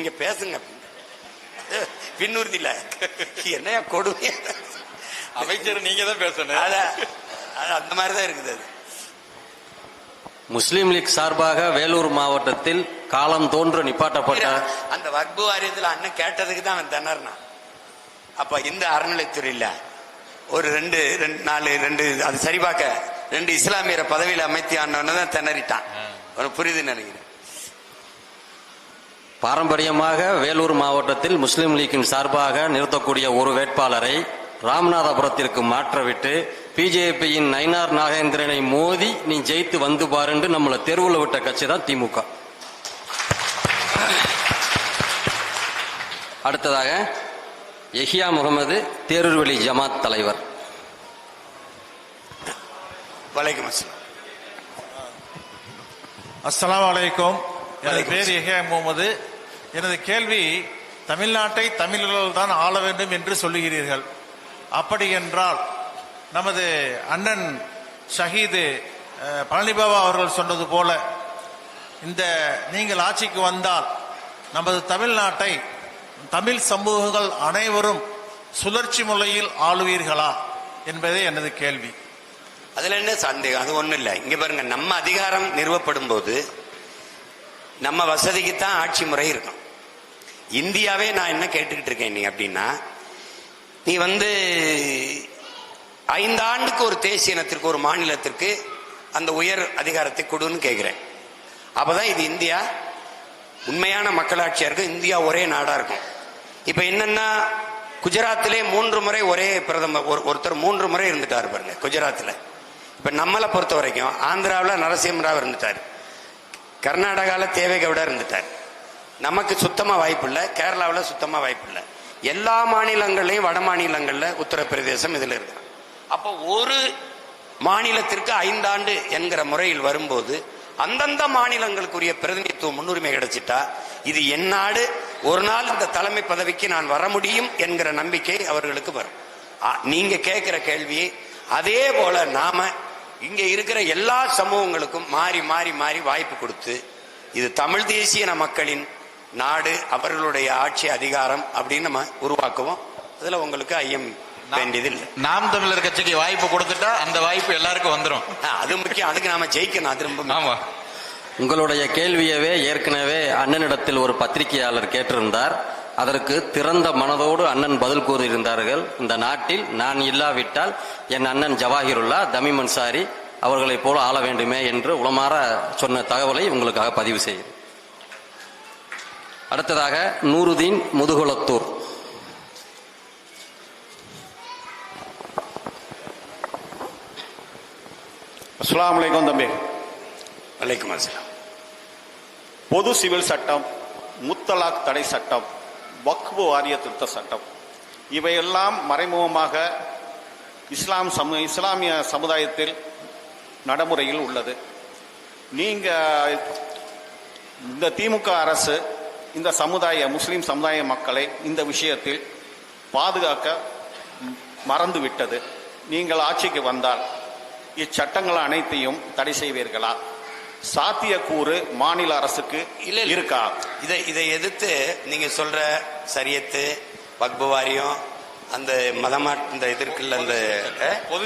நீங்க பேசுங்க. பின்னூர்தியில என்ன கொடுமை, அமைச்சர் நீங்க தான் பேசணும். அந்த மாதிரிதான் இருக்குது. அது முஸ்லீம் லீக் சார்பாக வேலூர் மாவட்டத்தில் காலம் தோன்று நிப்பாட்டப்பட்ட அந்த வக்பு வாரியத்தில் அண்ணன் கேட்டதுக்கு தான் அவன் திணறினா. அப்ப இந்த அறநிலைத்துறையில ஒரு ரெண்டு அது சரிபார்க்க 2 இஸ்லாமியரை பதவியில் அமைத்தி ஆனவன் திணறிட்டான். புரியுது நினைக்கிறேன். பாரம்பரியமாக வேலூர் மாவட்டத்தில் முஸ்லீம் லீக்கின் சார்பாக நிறுத்தக்கூடிய ஒரு வேட்பாளரை ராமநாதபுரத்திற்கு மாற்றவிட்டு பிஜேபியின் நயினார் நாகேந்திரனை மோதி நீ ஜெயித்து வந்து பாருன்னு நம்மளை தெருவில் விட்ட கட்சி தான் திமுக. அடுத்ததாக யஹியா முகமது தேரூர்வெளி ஜமாத் தலைவர். வலைக்கும் அஸ்ஸலாம். அஸ்ஸலாமு அலைக்கும். எனது பேர் யஹியா முகமது. எனது கேள்வி, தமிழ்நாட்டை தமிழர்கள் தான் ஆள வேண்டும் என்று சொல்லுகிறீர்கள். அப்படி என்றால் நமது அண்ணன் ஷஹீது பழனிபாபா அவர்கள் சொன்னது போல இந்த நீங்கள் ஆட்சிக்கு வந்தால் நமது தமிழ்நாட்டை தமிழ் சமூகங்கள் அனைவரும் சுழற்சி முறையில் ஆளுவீர்களா என்பதே எனது கேள்வி. அதுல என்ன சந்தேகம்? அது ஒண்ணும் இல்லை. இங்க பாருங்க, நம்ம அதிகாரம் நிறுவப்படும் போது நம்ம வசதிக்குத்தான் ஆட்சி முறை இருக்கும். இந்தியாவே நான் என்ன கேட்டுக்கிட்டு இருக்கேன் நீ அப்படின்னா, நீ 5 ஆண்டுக்கு ஒரு தேசிய இனத்திற்கு ஒரு மாநிலத்திற்கு அந்த உயர் அதிகாரத்தை கொடுன்னு கேட்கிறேன். அப்பதான் இது இந்தியா உண்மையான மக்களாட்சியா இருக்கும், இந்தியா ஒரே நாடா இருக்கும். இப்ப என்னன்னா, குஜராத்திலே 3 முறை ஒரே பிரதமர் ஒருத்தர் 3 முறை இருந்துட்டாரு பாருங்க குஜராத்ல. இப்ப நம்மளை பொறுத்த வரைக்கும் ஆந்திராவில் நரசிம்மராவ் இருந்துட்டாரு, கர்நாடகாவில் தேவேகவுடா இருந்துட்டார். நமக்கு சுத்தமா வாய்ப்பு இல்லை, கேரளாவில் சுத்தமா வாய்ப்பு இல்லை. எல்லா மாநிலங்களையும் வட மாநிலங்கள்ல உத்தரப்பிரதேசம் இதுல இருக்கு. அப்போ ஒரு மாநிலத்திற்கு 5 ஆண்டு என்கிற முறையில் வரும்போது அந்தந்த மாநிலங்களுக்குரிய பிரதிநிதித்துவம் முன்னுரிமை கிடைச்சிட்டா இது என் நாடு, ஒரு நாள் இந்த தலைமை பதவிக்கு நான் வர முடியும் என்கிற நம்பிக்கை அவர்களுக்கு வரும். நீங்க கேட்கிற கேள்வியை அதே போல நாம இங்க இருக்கிற எல்லா சமூகங்களுக்கும் மாறி மாறி மாறி வாய்ப்பு கொடுத்து இது தமிழ் தேசிய மக்களின் நாடு, அவர்களுடைய ஆட்சி அதிகாரம் அப்படின்னு நம்ம உருவாக்குவோம். அதுல உங்களுக்கு ஐயம் வேண்டியதில்லை. நாம் தமிழர் கட்சிக்கு வாய்ப்பு கொடுத்துட்டா அந்த வாய்ப்பு எல்லாருக்கும் வந்துடும். அது முக்கியம். அதுக்கு நாம ஜெயிக்கணும். அது ரொம்ப ஆமா. உங்களுடைய கேள்வியவே ஏற்கனவே அண்ணனிடத்தில் ஒரு பத்திரிகையாளர் கேட்டிருந்தார். அதற்கு திறந்த மனதோடு அண்ணன் பதில் கூறியிருந்தார்கள். இந்த நாட்டில் நான் இல்லாவிட்டால் என் அண்ணன் ஜவாஹிருல்லா, தமிம் அன்சாரி அவர்களைப் போல ஆள வேண்டுமே என்று உளமாற சொன்ன தகவலை உங்களுக்காக பதிவு செய்யும். அடுத்ததாக நூருதீன் முதுகுளத்தூர். அஸ்ஸலாமு அலைக்கும் தம்பி. வலைக்கும் அஸ்ஸலாம். பொது சிவில் சட்டம், முத்தலாக் தடை சட்டம், வக்ஃபு வாரிய திருத்த சட்டம் இவையெல்லாம் மறைமுகமாக இஸ்லாமிய சமுதாயத்தில் நடைமுறையில் உள்ளது. நீங்க இந்த திமுக அரசு இந்த முஸ்லிம் சமுதாய மக்களை இந்த விஷயத்தில் பாதுகாக்க மறந்துவிட்டது. நீங்கள் ஆட்சிக்கு வந்தால் இச்சட்டங்கள் அனைத்தையும் தடை செய்வீர்களா? சாத்தியக்கூறு மாநில அரசுக்கு இருக்கா? இதை எதிர்த்து நீங்க சொல்ற சரியத்து, வக்பு வாரியம், அந்த இந்த இதற்குள்ள அந்த பொது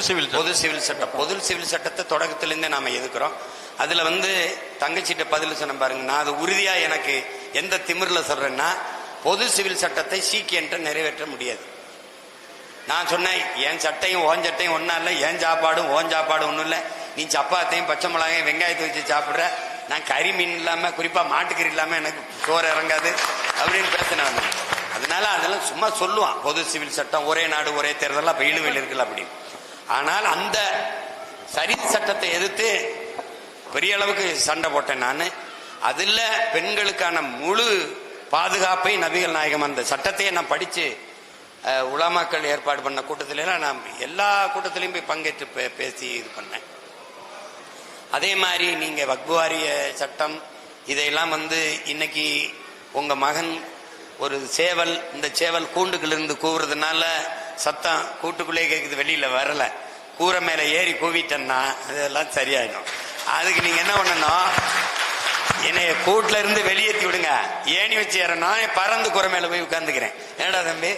சிவில் சட்டத்தை தொடக்கத்திலிருந்தே நாம எதுக்குறோம். அதுல தங்கச்சிட்ட பதில் சொன்ன பாருங்க. நான் அது உறுதியா எனக்கு எந்த திமிர்ல சொல்றேன்னா, பொது சிவில் சட்டத்தை சீக்கியன்ற நிறைவேற்ற முடியாது. நான் சொன்னேன், என் சட்டையும் ஓன் சட்டையும் ஒன்னா இல்லை, என் சாப்பாடும் ஓன் சாப்பாடும் ஒன்றும் இல்லை. நீ சப்பாத்தையும் பச்சை மிளகாயும் வெங்காயத்தை வச்சு சாப்பிட்ற, நான் கறி மீன் இல்லாம குறிப்பா மாட்டுக்கறி இல்லாம எனக்கு சோறு இறங்காது அப்படின்னு பேசினாங்க. அதனால அதெல்லாம் சும்மா சொல்லுவான், பொது சிவில் சட்டம், ஒரே நாடு ஒரே தேர்தல், அப்ப இழுவில் இருக்குல்ல அப்படின்னு. ஆனால் அந்த சரி சட்டத்தை எதிர்த்து பெரிய அளவுக்கு சண்டை போட்டேன் நான். அதுல பெண்களுக்கான முழு பாதுகாப்பை நபிகள் நாயகம் அந்த சட்டத்தையே நான் படிச்சு உலமாக்கள் ஏற்பாடு பண்ண கூட்டத்திலாம் நான் எல்லா கூட்டத்திலையும் போய் பங்கேற்று பேசி இது பண்ணேன். அதே மாதிரி நீங்க வக்ஃபு வாரிய சட்டம் இதையெல்லாம் இன்னைக்கு உங்க மகன் ஒரு சேவல், இந்த சேவல் கூண்டுகளிலிருந்து கூவுறதுனால சத்தம் கூட்டுக்குள்ளே கேட்குது, வெளியில வரல, கூரை மேல ஏறி கூவிட்டேன்னா அதெல்லாம் சரியாயிடும். அதுக்கு நீங்க என்ன பண்ணணும், என்னைய கூட்டுல இருந்து வெளியேற்றி விடுங்க. ஏணி வச்சு ஏறனா பறந்து குறை மேல போய் உட்கார்ந்துக்கிறேன். என்னடா தம்பி,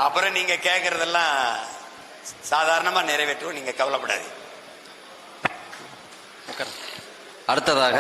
அப்புறம் நீங்க கேட்கறதெல்லாம் சாதாரணமா நிறைவேற்றுவோம், நீங்க கவலைப்படாதீங்க. அடுத்ததாக